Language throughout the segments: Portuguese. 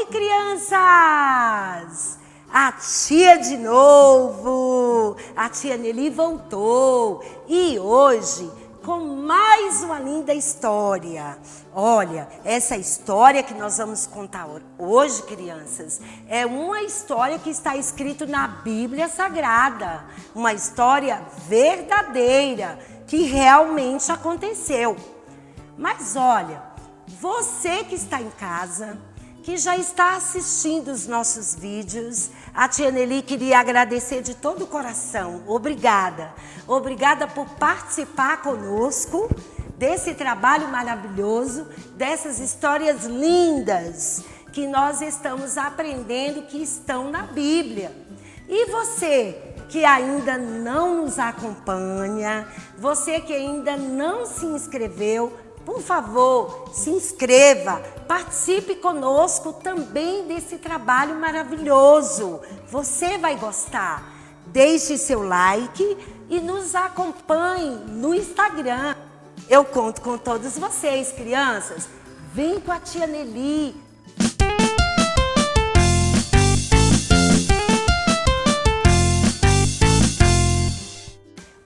Oi, crianças! A tia de novo! A tia Nelly voltou e hoje com mais uma linda história. Olha, essa história que nós vamos contar hoje, crianças, é uma história que está escrita na Bíblia Sagrada. Uma história verdadeira que realmente aconteceu. Mas olha, você que está em casa, que já está assistindo os nossos vídeos, a tia Nelly queria agradecer de todo o coração. Obrigada. Obrigada por participar conosco desse trabalho maravilhoso, dessas histórias lindas que nós estamos aprendendo que estão na Bíblia. E você que ainda não nos acompanha, você que ainda não se inscreveu, por favor, se inscreva, participe conosco também desse trabalho maravilhoso. Você vai gostar. Deixe seu like e nos acompanhe no Instagram. Eu conto com todos vocês, crianças. Vem com a tia Nelly.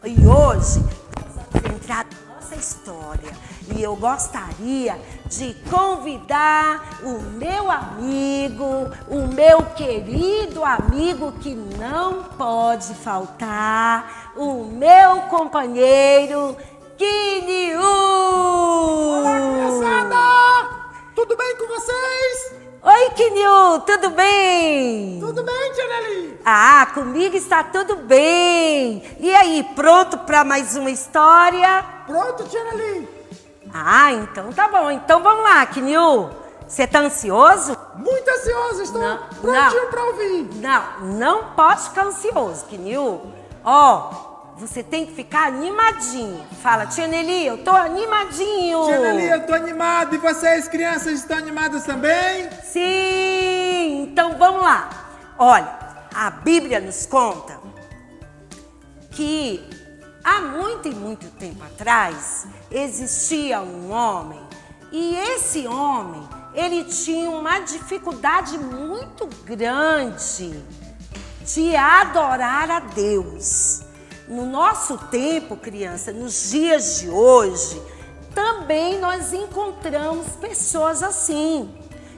E hoje nós vamos entrar na nossa história. E eu gostaria de convidar o meu amigo, o meu querido amigo que não pode faltar, o meu companheiro, Kiniu! Olá, criançada! Tudo bem com vocês? Oi, Kiniu, tudo bem? Tudo bem, tia Nelly? Ah, comigo está tudo bem. E aí, pronto para mais uma história? Pronto, tia Nelly. Ah, então tá bom. Então vamos lá, Kiniu. Você tá ansioso? Muito ansioso, estou Não, prontinho para ouvir. Não pode ficar ansioso, Kiniu. Ó, você tem que ficar animadinho. Fala, tia Nelly, eu tô animadinho. Tia Nelly, eu tô animado. E vocês, crianças, estão animadas também? Sim, então vamos lá. Olha, a Bíblia nos conta que há muito e muito tempo atrás existia um homem e esse homem, ele tinha uma dificuldade muito grande de adorar a Deus. No nosso tempo, criança, nos dias de hoje, também nós encontramos pessoas assim,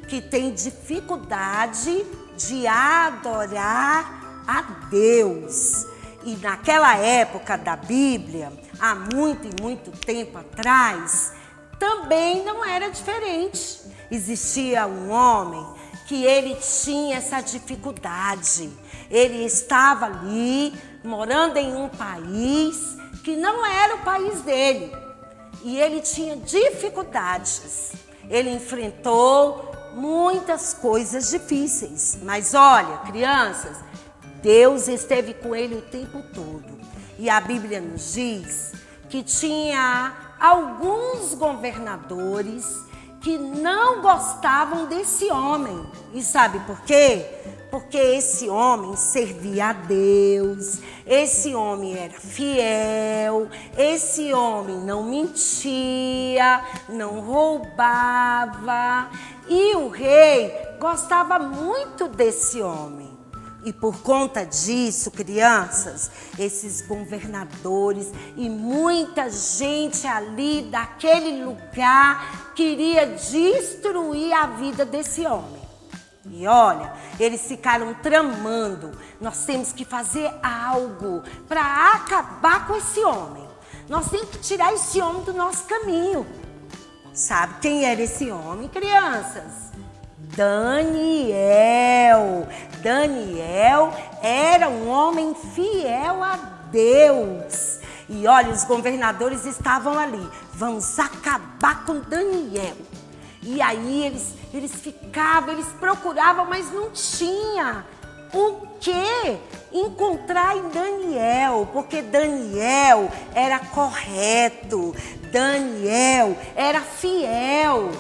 que têm dificuldade de adorar a Deus. E naquela época da Bíblia, há muito e muito tempo atrás, também não era diferente. Existia um homem que ele tinha essa dificuldade. Ele estava ali, morando em um país que não era o país dele. E ele tinha dificuldades. Ele enfrentou muitas coisas difíceis. Mas olha, crianças, Deus esteve com ele o tempo todo. E a Bíblia nos diz que tinha alguns governadores que não gostavam desse homem. E sabe por quê? Porque esse homem servia a Deus, esse homem era fiel, esse homem não mentia, não roubava. E o rei gostava muito desse homem. E por conta disso, crianças, esses governadores e muita gente ali daquele lugar queria destruir a vida desse homem. E olha, eles ficaram tramando, nós temos que fazer algo para acabar com esse homem. Nós temos que tirar esse homem do nosso caminho. Sabe quem era esse homem, crianças? Daniel. Daniel era um homem fiel a Deus. E olha, os governadores estavam ali. Vamos acabar com Daniel. E aí eles ficavam, eles procuravam, mas não tinha o que encontrar em Daniel. Porque Daniel era correto, Daniel era fiel.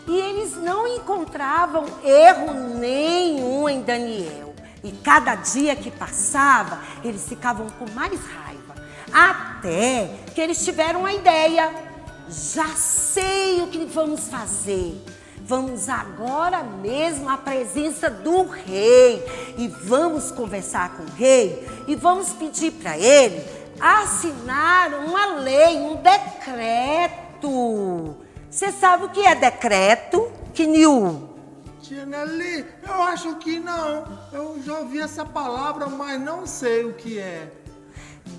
E eles não encontravam erro nenhum em Daniel. E cada dia que passava, eles ficavam com mais raiva. Até que eles tiveram uma ideia. Já sei o que vamos fazer. vamos agora mesmo à presença do rei e vamos conversar com o rei e vamos pedir para ele assinar uma lei, um decreto. Você sabe o que é decreto, Kniu? Tia Nelly, eu acho que não. Eu já ouvi essa palavra, mas não sei o que é.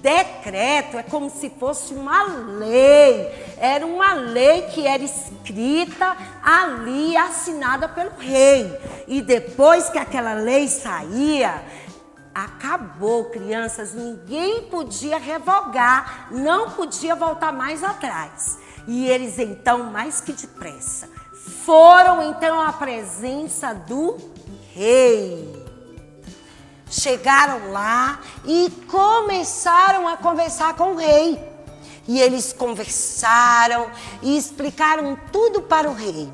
Decreto é como se fosse uma lei. Era uma lei que era escrita ali, assinada pelo rei. E depois que aquela lei saía, acabou, crianças. Ninguém podia revogar, não podia voltar mais atrás. E eles então, mais que depressa, foram então à presença do rei. Chegaram lá e começaram a conversar com o rei. E eles conversaram e explicaram tudo para o rei.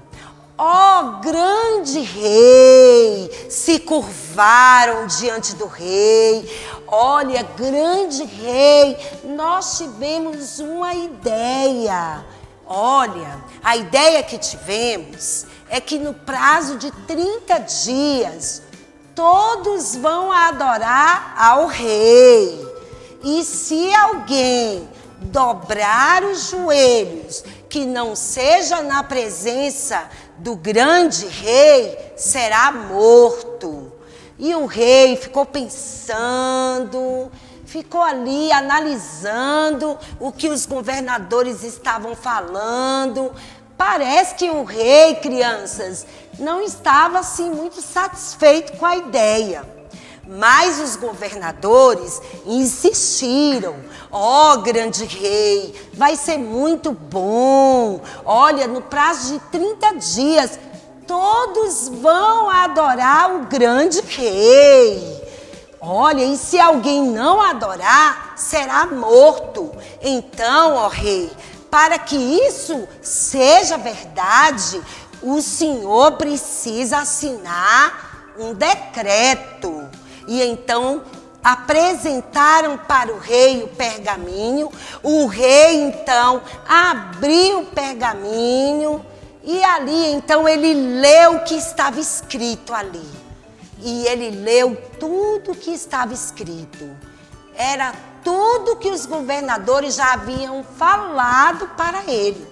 Ó grande rei, se curvaram diante do rei. Olha, grande rei, nós tivemos uma ideia. Olha, a ideia que tivemos é que no prazo de 30 dias, todos vão adorar ao rei. E se alguém dobrar os joelhos, que não seja na presença do grande rei, será morto. E o rei ficou pensando, ficou ali analisando o que os governadores estavam falando. Parece que o rei, crianças, não estava assim muito satisfeito com a ideia. Mas os governadores insistiram. Ó, grande rei, vai ser muito bom. Olha, no prazo de 30 dias, todos vão adorar o grande rei. Olha, e se alguém não adorar, será morto. Então, ó rei, para que isso seja verdade, o senhor precisa assinar um decreto. E então apresentaram para o rei o pergaminho. O rei então abriu o pergaminho e ali então ele leu o que estava escrito ali. E ele leu tudo o que estava escrito. Era tudo que os governadores já haviam falado para ele.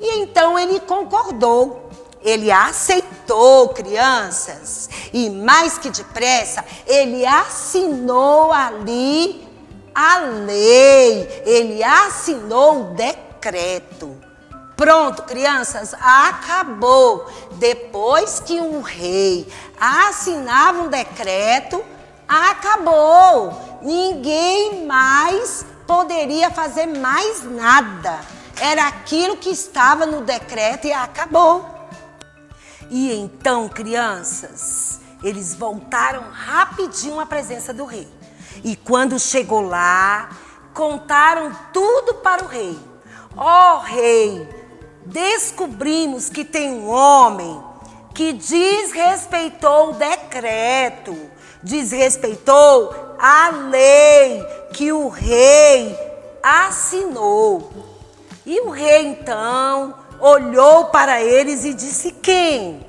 E então ele concordou. Ele aceitou, crianças, e mais que depressa, ele assinou ali a lei, ele assinou o decreto. Pronto, crianças, acabou. Depois que um rei assinava um decreto, acabou. Ninguém mais poderia fazer mais nada. Era aquilo que estava no decreto e acabou. E então, crianças, eles voltaram rapidinho à presença do rei. E quando chegou lá, contaram tudo para o rei. Ó rei, descobrimos que tem um homem que desrespeitou o decreto, desrespeitou a lei que o rei assinou. E o rei então olhou para eles e disse: quem?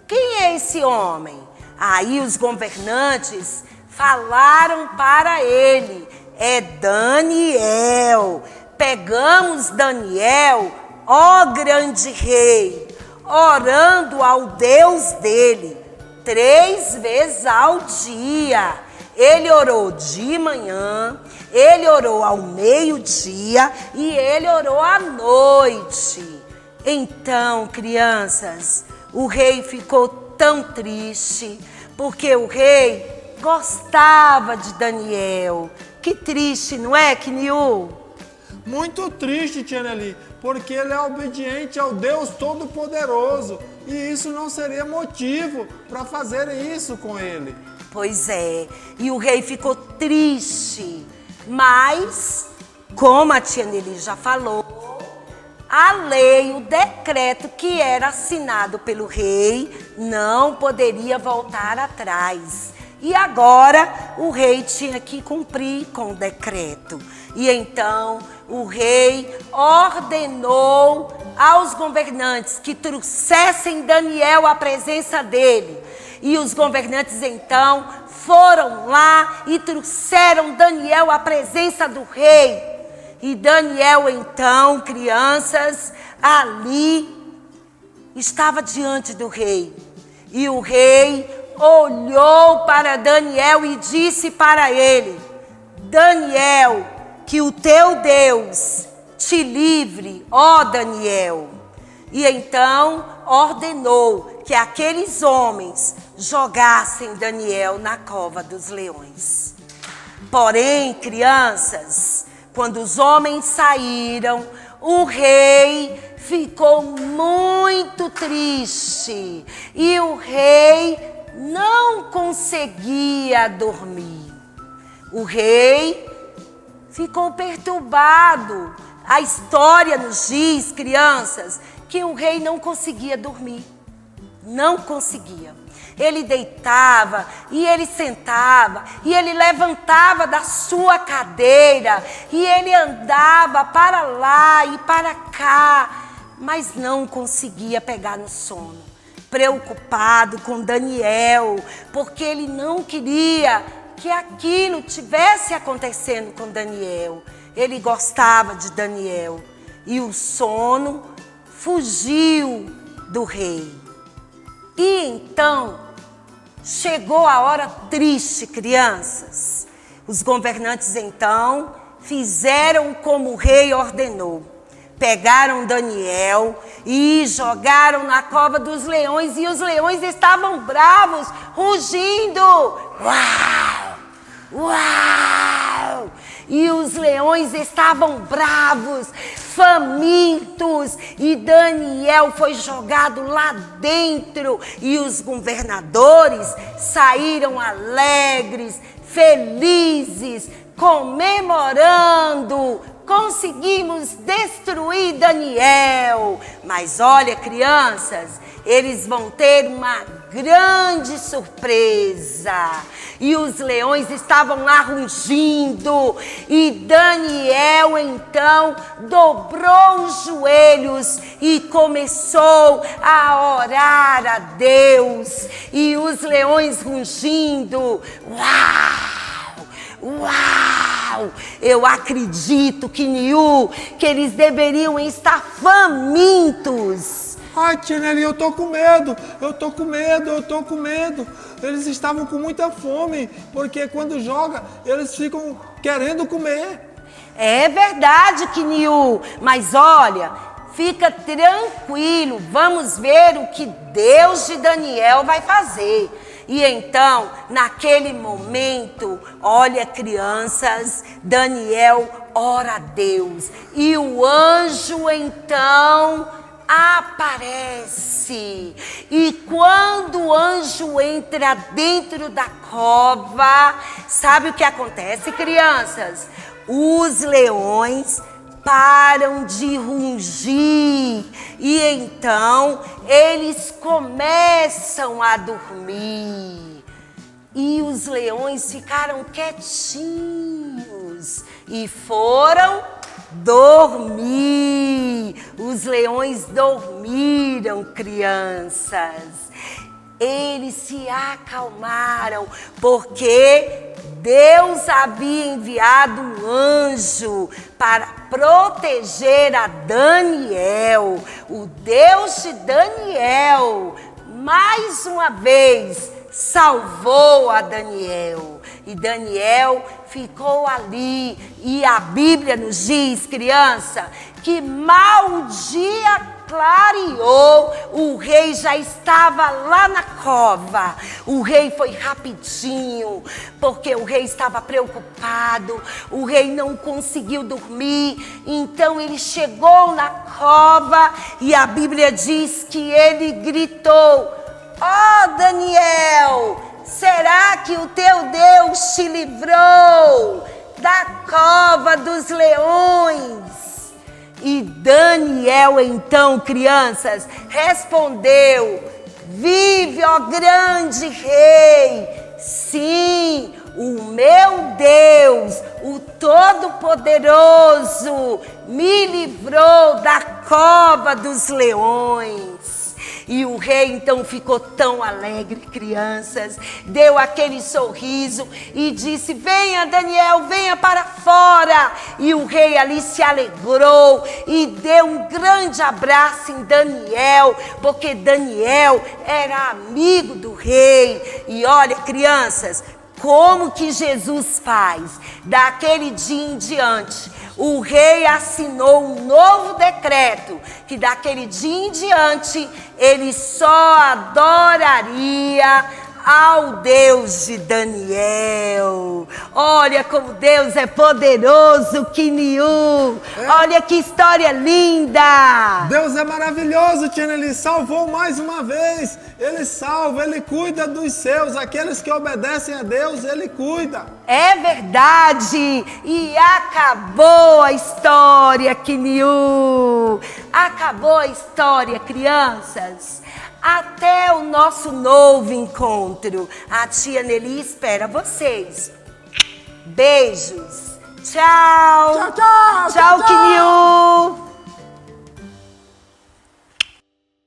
Quem é esse homem? Aí os governantes falaram para ele: é Daniel. Pegamos Daniel, ó grande rei, orando ao Deus dele 3 vezes ao dia. Ele orou de manhã, ele orou ao meio-dia e ele orou à noite. Então, crianças, o rei ficou tão triste, porque o rei gostava de Daniel. Que triste, não é, Kniu? Muito triste, tia Nelly, porque ele é obediente ao Deus Todo-Poderoso. E isso não seria motivo para fazer isso com ele. Pois é, e o rei ficou triste. Mas, como a tia Nelly já falou, a lei, o decreto que era assinado pelo rei não poderia voltar atrás. E agora o rei tinha que cumprir com o decreto. E então o rei ordenou aos governantes que trouxessem Daniel à presença dele. E os governantes então foram lá e trouxeram Daniel à presença do rei. E Daniel então, crianças, ali estava diante do rei. E o rei olhou para Daniel e disse para ele: Daniel, que o teu Deus te livre, ó Daniel. E então ordenou que aqueles homens jogassem Daniel na cova dos leões. Porém, crianças, quando os homens saíram, o rei ficou muito triste e o rei não conseguia dormir. O rei ficou perturbado. A história nos diz, crianças, que o rei não conseguia dormir. Não conseguia. Ele deitava e ele sentava e ele levantava da sua cadeira e ele andava para lá e para cá, mas não conseguia pegar no sono. Preocupado com Daniel, porque ele não queria que aquilo tivesse acontecendo com Daniel. Ele gostava de Daniel e o sono fugiu do rei. E então chegou a hora triste, crianças. Os governantes então fizeram como o rei ordenou. Pegaram Daniel e jogaram na cova dos leões. E os leões estavam bravos, rugindo. Uau! Uau! E os leões estavam bravos, famintos, e Daniel foi jogado lá dentro. E os governadores saíram alegres, felizes, comemorando. Conseguimos destruir Daniel. Mas olha, crianças, eles vão ter uma grande surpresa. E os leões estavam lá rugindo. E Daniel então dobrou os joelhos e começou a orar a Deus. E os leões rugindo. Uau! Uau! Eu acredito que eles deveriam estar famintos. Ai, tia Nelly, eu tô com medo. Eles estavam com muita fome, porque quando joga, eles ficam querendo comer. É verdade, Kiniu, mas olha, fica tranquilo, vamos ver o que Deus de Daniel vai fazer. E então, naquele momento, olha, crianças, Daniel ora a Deus. E o anjo então aparece. E quando o anjo entra dentro da cova, sabe o que acontece, crianças? Os leões param de rugir e então eles começam a dormir. E os leões ficaram quietinhos e foram dormir. Os leões dormiram, crianças. Eles se acalmaram porque Deus havia enviado um anjo para proteger a Daniel. O Deus de Daniel, mais uma vez, salvou a Daniel. E Daniel ficou ali. E a Bíblia nos diz, criança, que mal o dia clareou, o rei já estava lá na cova. O rei foi rapidinho, porque o rei estava preocupado. O rei não conseguiu dormir, então ele chegou na cova e a Bíblia diz que ele gritou: ó Daniel, será que o teu Deus te livrou da cova dos leões? E Daniel então, crianças, respondeu: vive, ó grande rei. Sim, o meu Deus, o Todo-Poderoso, me livrou da cova dos leões. E o rei então ficou tão alegre, crianças, deu aquele sorriso e disse: venha, Daniel, venha para fora. E o rei ali se alegrou e deu um grande abraço em Daniel, porque Daniel era amigo do rei. E olha, crianças, como que Jesus faz? Daquele dia em diante, o rei assinou um novo decreto, que daquele dia em diante, ele só adoraria ao Deus de Daniel. Olha como Deus é poderoso, Quiniú. Olha que história linda. Deus é maravilhoso, Tia Nelly, salvou mais uma vez. Ele salva, Ele cuida dos seus, aqueles que obedecem a Deus, Ele cuida. É verdade. E acabou a história, Quiniú. Acabou a história, crianças. Até o nosso novo encontro. A tia Nelly espera vocês. Beijos. Tchau. Tchau, tchau. Tchau, Quiniú.